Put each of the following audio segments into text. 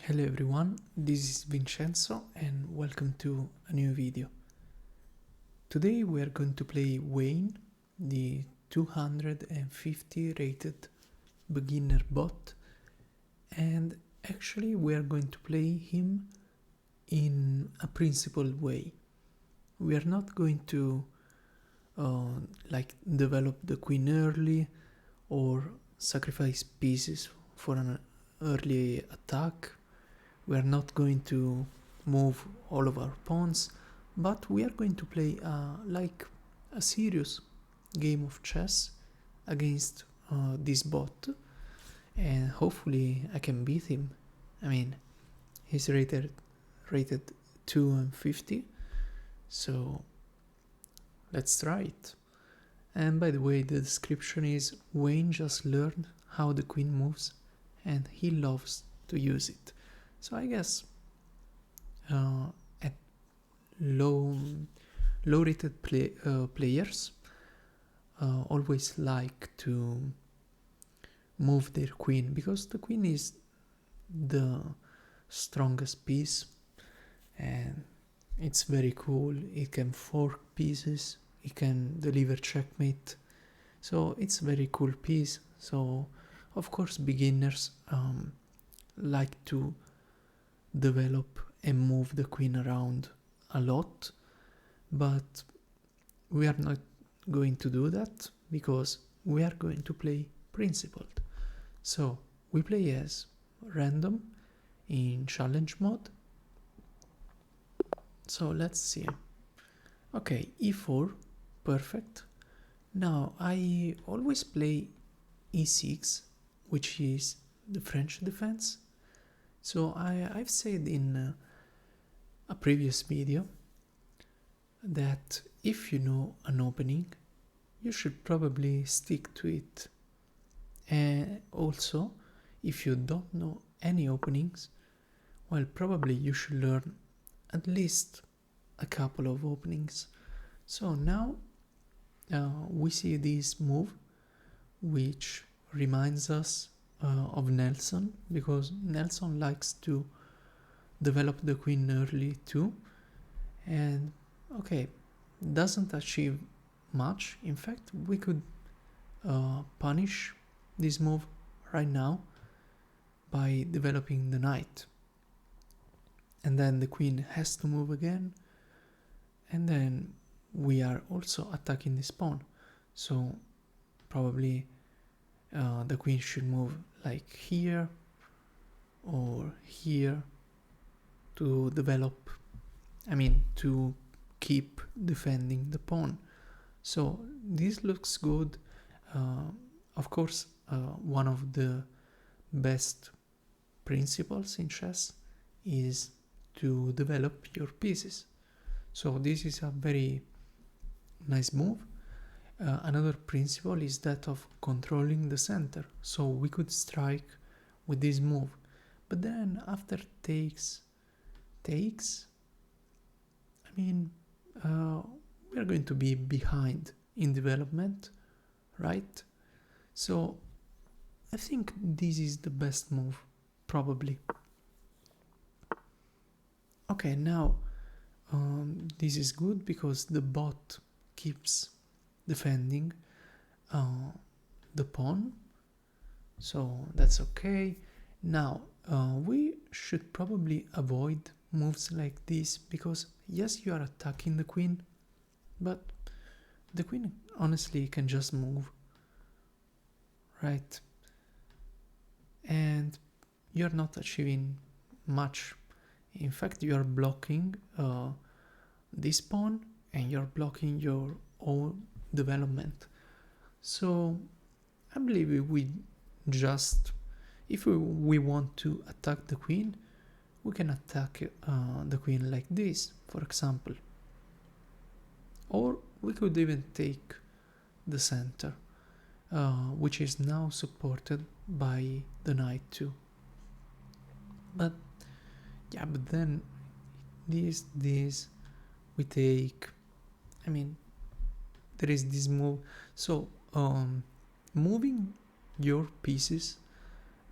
Hello everyone, this is Vincenzo and welcome to a new video. Today we are going to play Wayne, the 250 rated beginner bot, and actually we are going to play him in a principled way. We are not going to develop the queen early or sacrifice pieces for an early attack. We are not going to move all of our pawns, but we are going to play like a serious game of chess against this bot, and hopefully I can beat him. I mean, he's rated 250, so let's try it. And by the way, the description is Wayne just learned how the queen moves and he loves to use it. So I guess at low rated players always like to move their queen, because the queen is the strongest piece and it's very cool. It can fork pieces, it can deliver checkmate, so it's a very cool piece. So of course beginners like to develop and move the queen around a lot, but we are not going to do that because we are going to play principled. So we play as random in challenge mode. So let's see. Okay, e4, perfect. Now I always play e6, which is the French defense. So I've said in a previous video that if you know an opening, you should probably stick to it. And also, if you don't know any openings, well, probably you should learn at least a couple of openings. So now we see this move, which reminds us of Nelson, because Nelson likes to develop the queen early too, and okay, doesn't achieve much. In fact, we could punish this move right now by developing the knight, and then the queen has to move again, and then we are also attacking this pawn, so probably the queen should move like here or here to develop, to keep defending the pawn. So this looks good. Of course, one of the best principles in chess is to develop your pieces. So this is a very nice move. Another principle is that of controlling the center. So we could strike with this move, but then after takes, we are going to be behind in development, right? So I think this is the best move, probably. Okay, now this is good because the bot keeps defending the pawn, so that's okay. Now we should probably avoid moves like this, because yes, you are attacking the queen, but the queen honestly can just move, right? And you're not achieving much. In fact, you are blocking this pawn and you're blocking your own development. So I believe we just, if we want to attack the queen, we can attack the queen like this, for example. Or we could even take the center, which is now supported by the knight too. But yeah, but then this we take, there is this move. So moving your pieces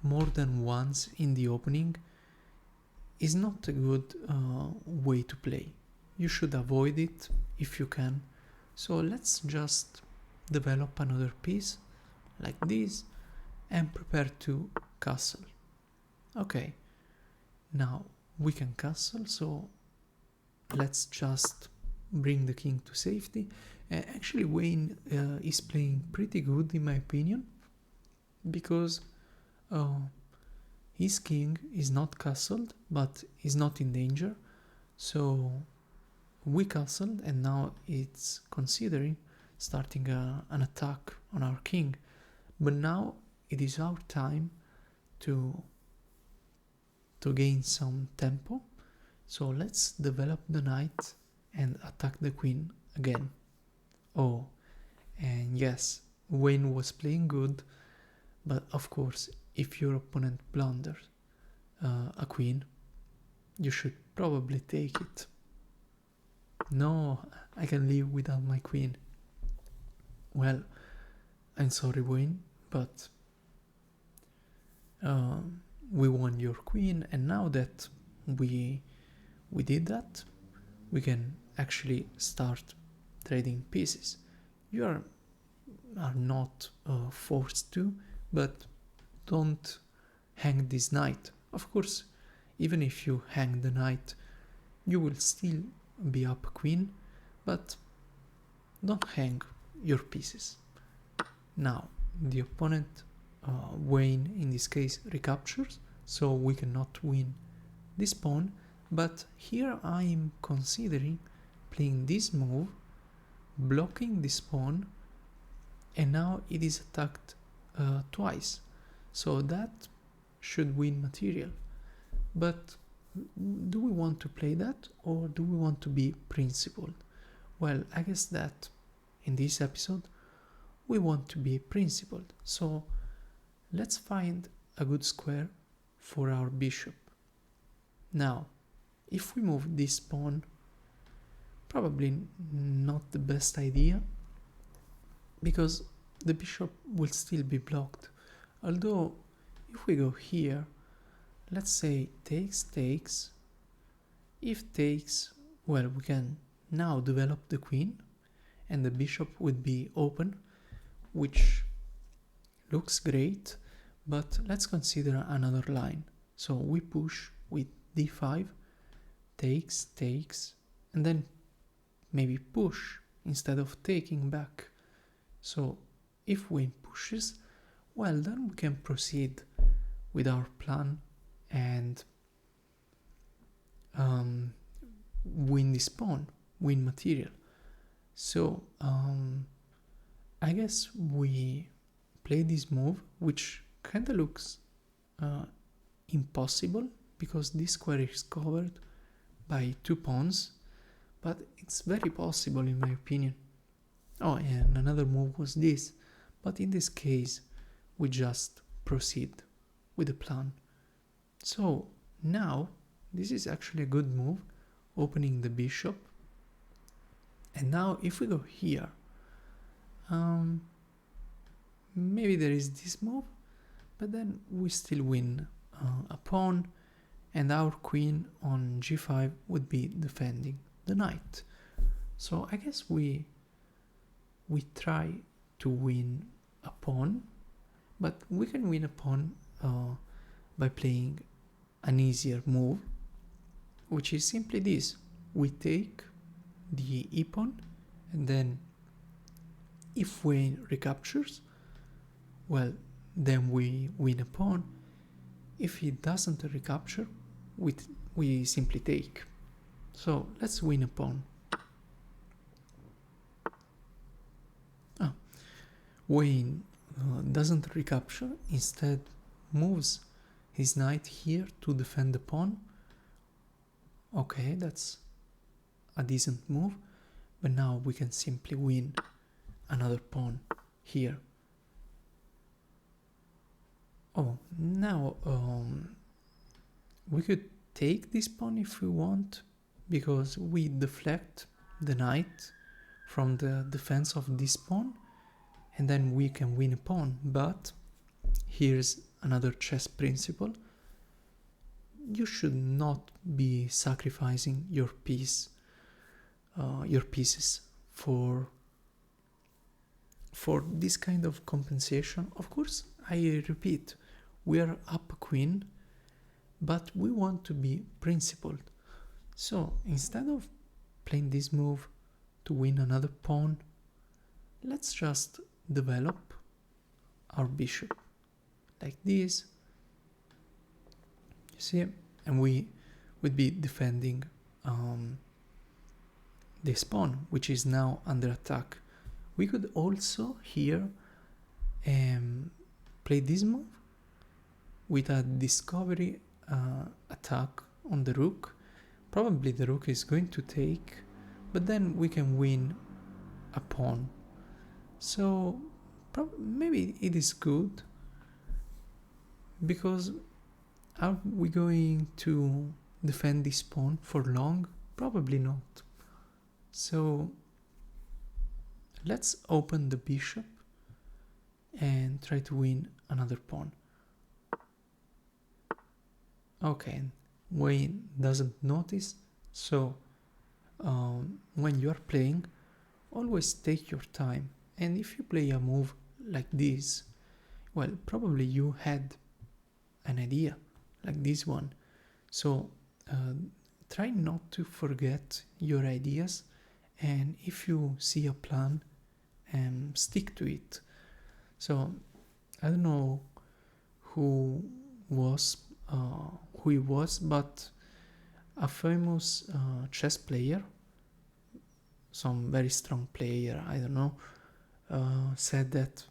more than once in the opening is not a good way to play. You should avoid it if you can. So let's just develop another piece like this and prepare to castle. Okay, now we can castle, so let's just bring the king to safety. Actually, Wayne is playing pretty good in my opinion, because his king is not castled but is not in danger. So we castled, and now it's considering starting an attack on our king. But now it is our time to gain some tempo. So let's develop the knight and attack the queen again. Oh, and yes, Wayne was playing good, but of course, if your opponent blunders a queen, you should probably take it. No, I can live without my queen. Well, I'm sorry, Wayne, but we won your queen, and now that we did that, we can actually start trading pieces. You are not forced to, but don't hang this knight. Of course, even if you hang the knight, you will still be up queen, but don't hang your pieces. Now, the opponent, Wayne in this case, recaptures, so we cannot win this pawn, but here I am considering playing this move, blocking this pawn, and now it is attacked twice, so that should win material. But do we want to play that, or do we want to be principled? Well, I guess that in this episode we want to be principled, so let's find a good square for our bishop. Now, if we move this pawn, probably not the best idea, because the bishop will still be blocked. Although, if we go here, let's say takes, if takes, well, we can now develop the queen, and the bishop would be open, which looks great, but let's consider another line. So we push with d5, takes, and then maybe push instead of taking back. So if Wayne pushes, well, then we can proceed with our plan and win this pawn, win material. So I guess we play this move, which kinda looks impossible because this square is covered by two pawns, but it's very possible in my opinion. Oh, and another move was this, but in this case we just proceed with the plan. So now this is actually a good move, opening the bishop. And now if we go here, maybe there is this move, but then we still win a pawn, and our queen on g5 would be defending the knight. So I guess we try to win a pawn, but we can win a pawn by playing an easier move, which is simply this. We take the e-pawn, and then if Wayne recaptures, well, then we win a pawn. If he doesn't recapture, we simply take. So let's win a pawn. Wayne doesn't recapture, instead moves his knight here to defend the pawn. Okay, that's a decent move, but now we can simply win another pawn here. Oh, now we could take this pawn if we want, because we deflect the knight from the defense of this pawn, and then we can win a pawn. But here's another chess principle. you should not be sacrificing your pieces for this kind of compensation. Of course, I repeat, we are up queen, but we want to be principled. So instead of playing this move to win another pawn, let's just develop our bishop like this, you see, and we would be defending this pawn, which is now under attack. We could also here play this move with a discovery attack on the rook. Probably the rook is going to take, but then we can win a pawn. So maybe it is good, because are we going to defend this pawn for long? Probably not. So let's open the bishop and try to win another pawn. Okay, Wayne doesn't notice, so when you are playing, always take your time. And if you play a move like this, well, probably you had an idea like this one. So try not to forget your ideas, and if you see a plan, stick to it. So I don't know who he was, but a famous chess player, some very strong player, I don't know, said that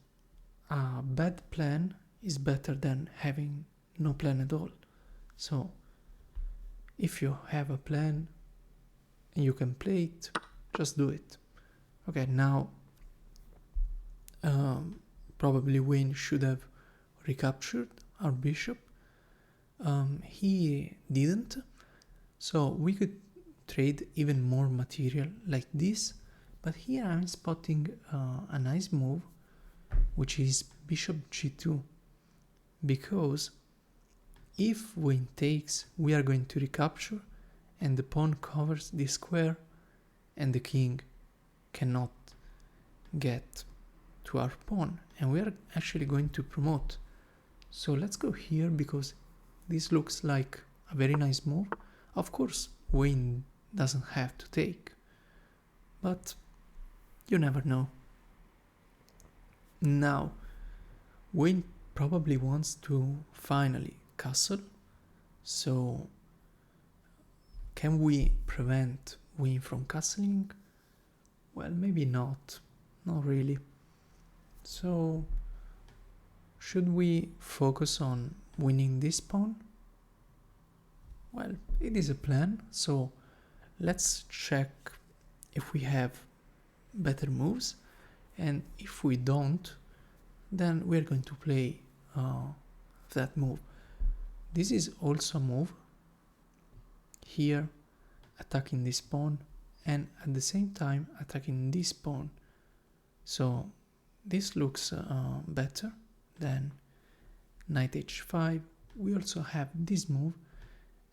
a bad plan is better than having no plan at all. So if you have a plan and you can play it, just do it. Okay, now probably Wayne should have recaptured our bishop. He didn't, so we could trade even more material like this, but here I'm spotting a nice move, which is bishop g2, because if Wayne takes, we are going to recapture, and the pawn covers this square, and the king cannot get to our pawn, and we are actually going to promote. So let's go here, because this looks like a very nice move. Of course, Wayne doesn't have to take, but you never know. Now, Wayne probably wants to finally castle, so can we prevent Wayne from castling? Well, maybe not really. So should we focus on winning this pawn? Well, it is a plan, so let's check if we have better moves, and if we don't, then we're going to play that move. This is also a move here, attacking this pawn, and at the same time attacking this pawn. So this looks better than knight h5. We also have this move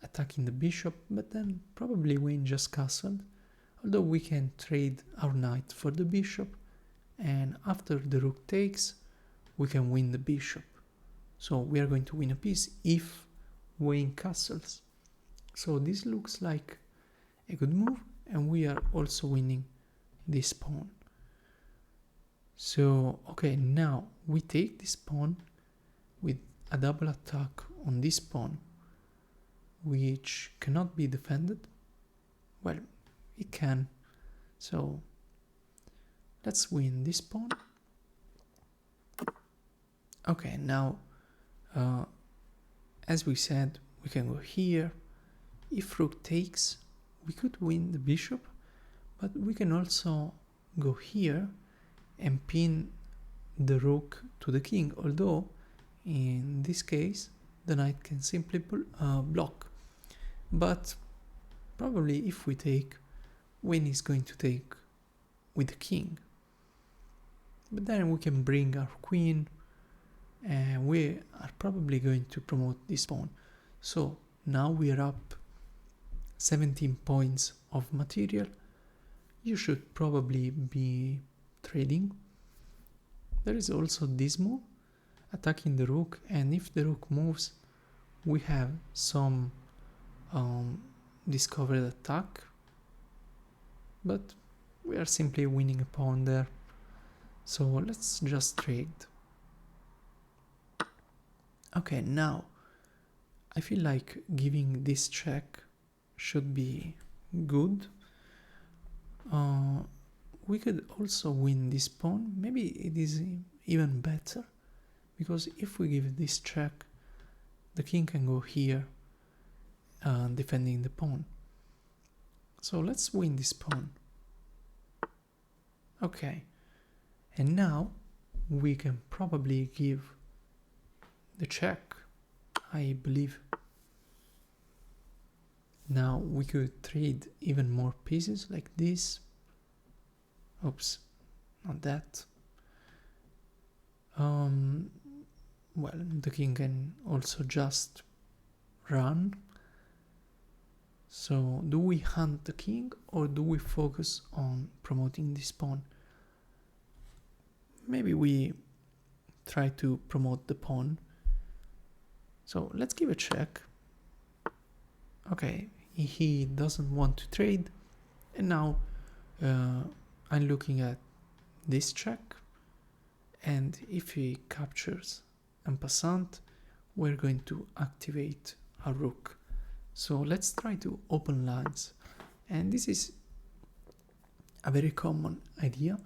attacking the bishop, but then probably Wayne just castled, although we can trade our knight for the bishop, and after the rook takes, we can win the bishop. So we are going to win a piece if Wayne castles. So this looks like a good move, and we are also winning this pawn. So okay, now we take this pawn with a double attack on this pawn, which cannot be defended. Well, it can, so let's win this pawn. Okay, now as we said, we can go here. If rook takes, we could win the bishop, but we can also go here and pin the rook to the king, although in this case the knight can simply block. But probably if we take, Wayne is going to take with the king, but then we can bring our queen, and we are probably going to promote this pawn. So now we're up 17 points of material. You should probably be trading. There is also this move, attacking the rook, and if the rook moves, we have some discovered attack, but we are simply winning a pawn there. So let's just trade. Okay, now I feel like giving this check should be good. We could also win this pawn. Maybe it is even better, because if we give this check, the king can go here, defending the pawn. So let's win this pawn. Okay, and now we can probably give the check, I believe. Now we could trade even more pieces like this. Oops, not that. Well, the king can also just run. So do we hunt the king or do we focus on promoting this pawn? Maybe we try to promote the pawn. So let's give a check. Okay, he doesn't want to trade, and now I'm looking at this check, and if he captures en passant, we're going to activate our rook. So let's try to open lines, and this is a very common idea.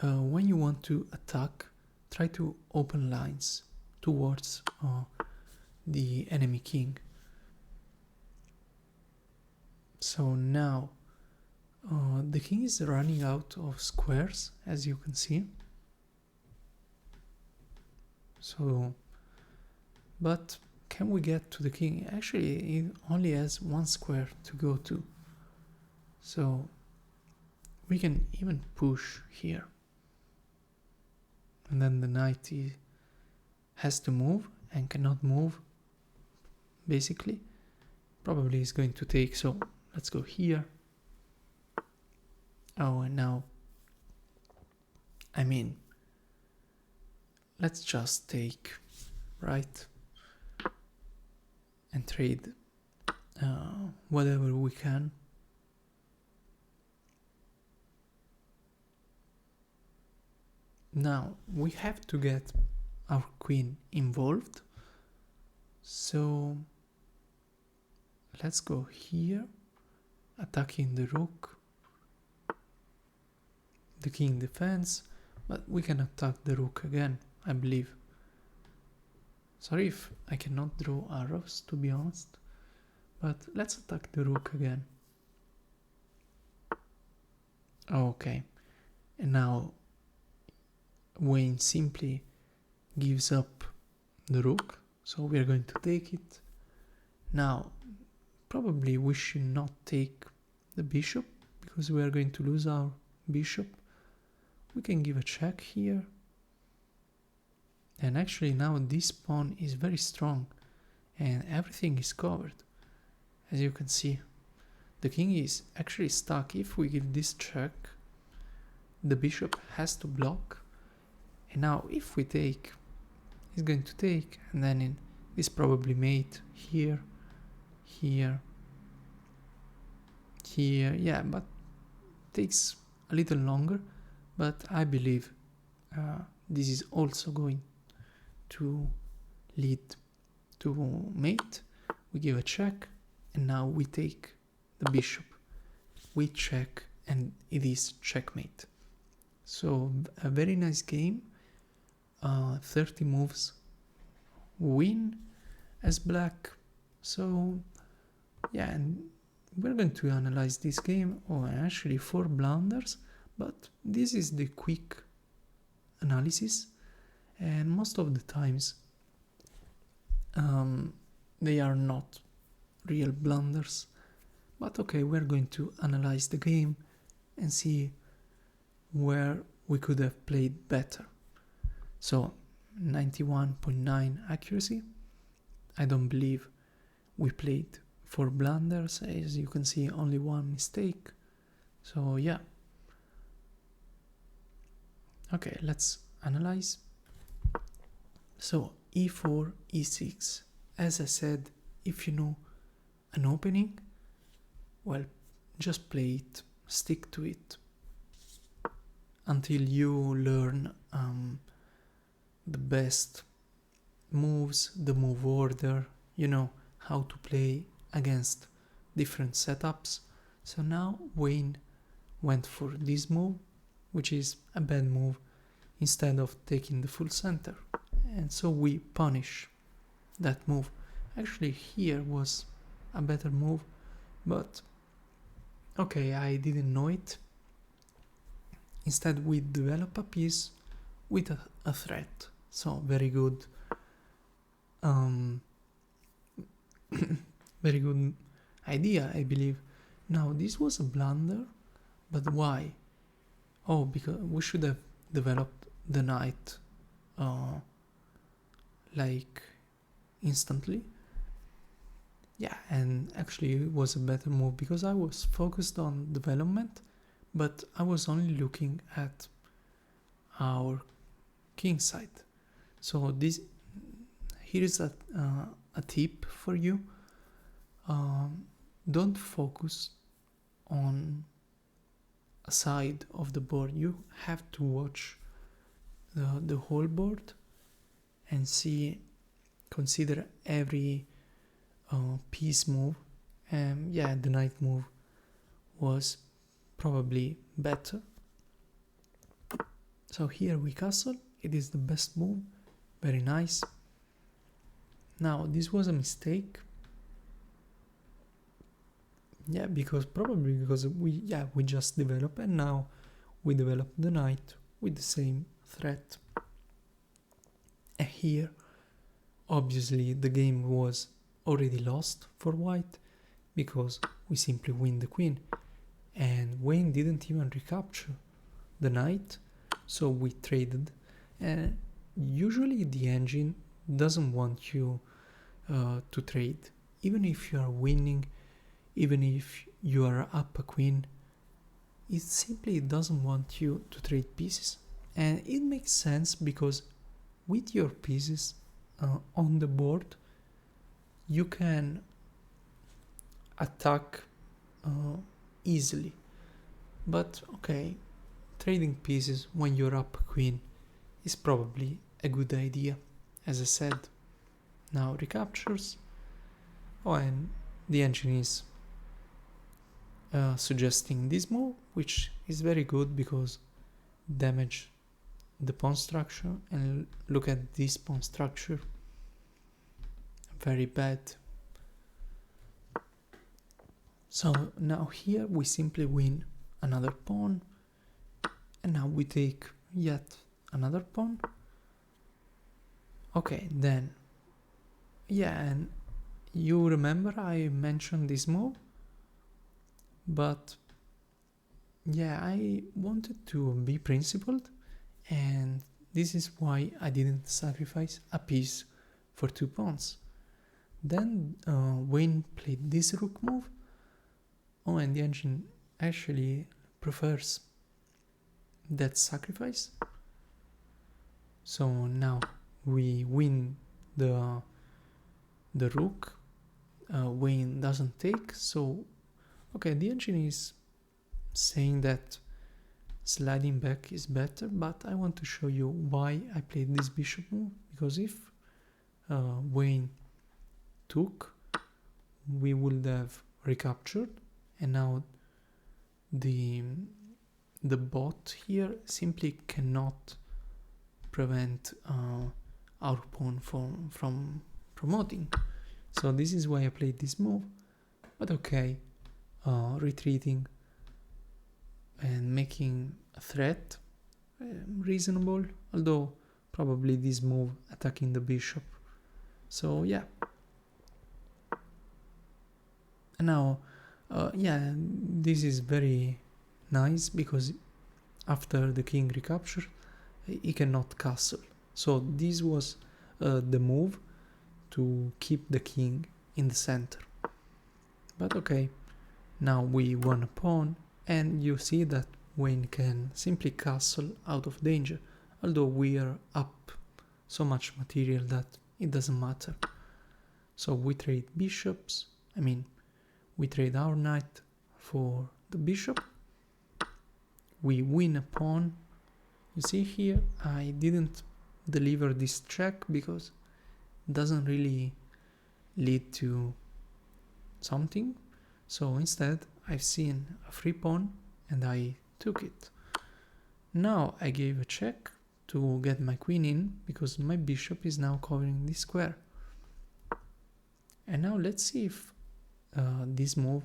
When you want to attack, try to open lines towards the enemy king. So now the king is running out of squares, as you can see. So, but can we get to the king? Actually, he only has one square to go to. So we can even push here. And then the knight has to move and cannot move, basically. Probably is going to take, so let's go here. Oh, and now, I mean, let's just take, right, and trade whatever we can. Now we have to get our queen involved, so let's go here, attacking the rook. The king defends, but we can attack the rook again, I believe. Sorry if I cannot draw arrows, to be honest, but let's attack the rook again. Okay, and now Wayne simply gives up the rook, so we are going to take it. Now, probably we should not take the bishop, because we are going to lose our bishop. We can give a check here. And actually now this pawn is very strong and everything is covered. As you can see, the king is actually stuck. If we give this check, the bishop has to block. And now if we take, he's going to take, and then this probably mate here, here, here. Yeah, but takes a little longer. But I believe this is also going to lead to mate. We give a check, and now we take the bishop. We check, and it is checkmate. So a very nice game. 30 moves win as black. So yeah, and we're going to analyze this game. Oh, actually 4 blunders, but this is the quick analysis, and most of the times they are not real blunders. But okay, we're going to analyze the game and see where we could have played better. So 91.9 accuracy. I don't believe we played 4 blunders, as you can see only one mistake. So yeah. Okay, let's analyze. So e4, e6. As I said, if you know an opening, well, just play it, stick to it until you learn the best moves, the move order, you know how to play against different setups. So now Wayne went for this move, which is a bad move, instead of taking the full center, and so we punish that move. Actually, here was a better move, but okay, I didn't know it. Instead we develop a piece with a threat, so very good. Very good idea, I believe. Now this was a blunder, but why? Oh, because we should have developed the knight like instantly. Yeah, and actually it was a better move because I was focused on development, but I was only looking at our king side. So this here is a tip for you. Don't focus on a side of the board. You have to watch the whole board and consider every piece move. And yeah, the knight move was probably better. So here we castle. It is the best move. Very nice. Now this was a mistake. Yeah, probably because we just developed, and now we develop the knight with the same threat. And here, obviously, the game was already lost for white because we simply win the queen, and Wayne didn't even recapture the knight, so we traded. And usually the engine doesn't want you to trade, even if you are winning. Even if you are up a queen, it simply doesn't want you to trade pieces. And it makes sense because with your pieces on the board, you can attack easily. But okay, trading pieces when you're up a queen is probably a good idea, as I said. Now recaptures. Oh, and the engine is suggesting this move, which is very good because damage the pawn structure, and look at this pawn structure, very bad. So now here we simply win another pawn, and now we take yet another pawn. Okay, then yeah, and you remember I mentioned this move, but yeah, I wanted to be principled, and this is why I didn't sacrifice a piece for 2 pawns. Then Wayne played this rook move. Oh, and the engine actually prefers that sacrifice. So now we win the rook. Wayne doesn't take, so okay, the engine is saying that sliding back is better, but I want to show you why I played this bishop move, because if Wayne took, we would have recaptured, and now the bot here simply cannot prevent our pawn from promoting. So this is why I played this move. But okay, retreating and making a threat reasonable, although probably this move attacking the bishop. So yeah. And now yeah, this is very nice because after the king recapture he cannot castle. So this was the move to keep the king in the center. But okay, now we won a pawn, and you see that Wayne can simply castle out of danger, although we are up so much material that it doesn't matter. So we trade bishops, we trade our knight for the bishop, we win a pawn. You see here, I didn't deliver this check because it doesn't really lead to something. So instead, I've seen a free pawn and I took it. Now I gave a check to get my queen in because my bishop is now covering this square. And now let's see if this move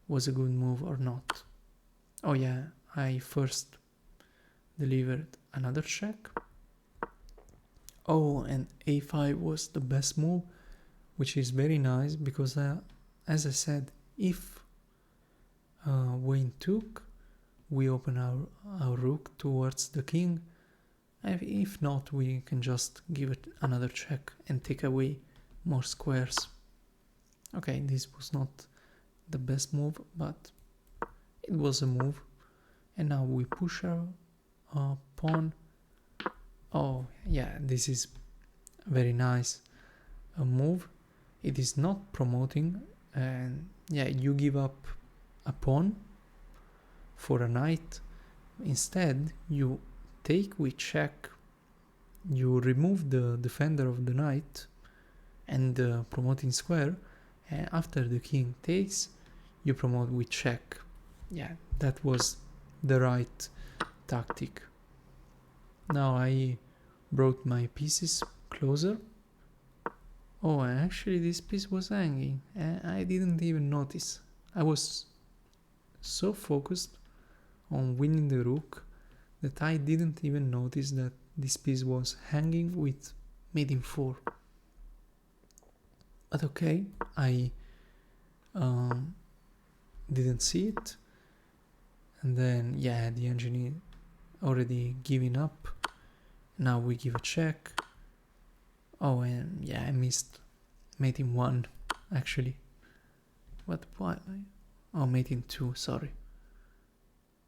was a good move or not. Oh yeah, I first delivered another check. Oh, and a5 was the best move, which is very nice because as I said, if Wayne took, we open our rook towards the king. If not, we can just give it another check and take away more squares. Okay, this was not the best move, but it was a move. And now we push our pawn. Oh yeah, this is a very nice move. It is not promoting, and yeah, you give up a pawn for a knight. Instead, you take with check, you remove the defender of the knight and the promoting square, and after the king takes, you promote with check. Yeah, that was the right tactic. Now I brought my pieces closer. Oh, actually this piece was hanging. I didn't even notice. I was so focused on winning the rook that I didn't even notice that this piece was hanging with mate in 4. But okay, I didn't see it. And then, yeah, the engineer already giving up. Now we give a check. Oh, and yeah, I missed mate in 1, actually. What? Why? Oh, mate in 2, sorry.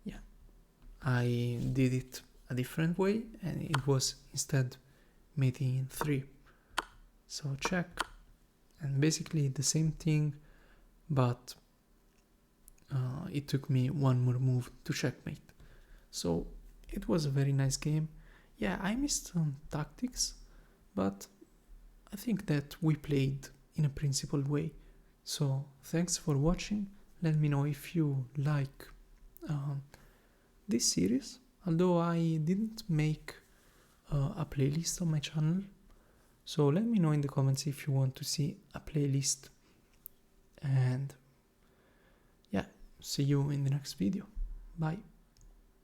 Yeah, I did it a different way, and it was instead mate in 3. So check, and basically the same thing, but it took me one more move to checkmate. So it was a very nice game. Yeah, I missed some tactics, but I think that we played in a principled way. So thanks for watching. Let me know if you like this series, although I didn't make a playlist on my channel. So let me know in the comments if you want to see a playlist. And yeah, see you in the next video. Bye.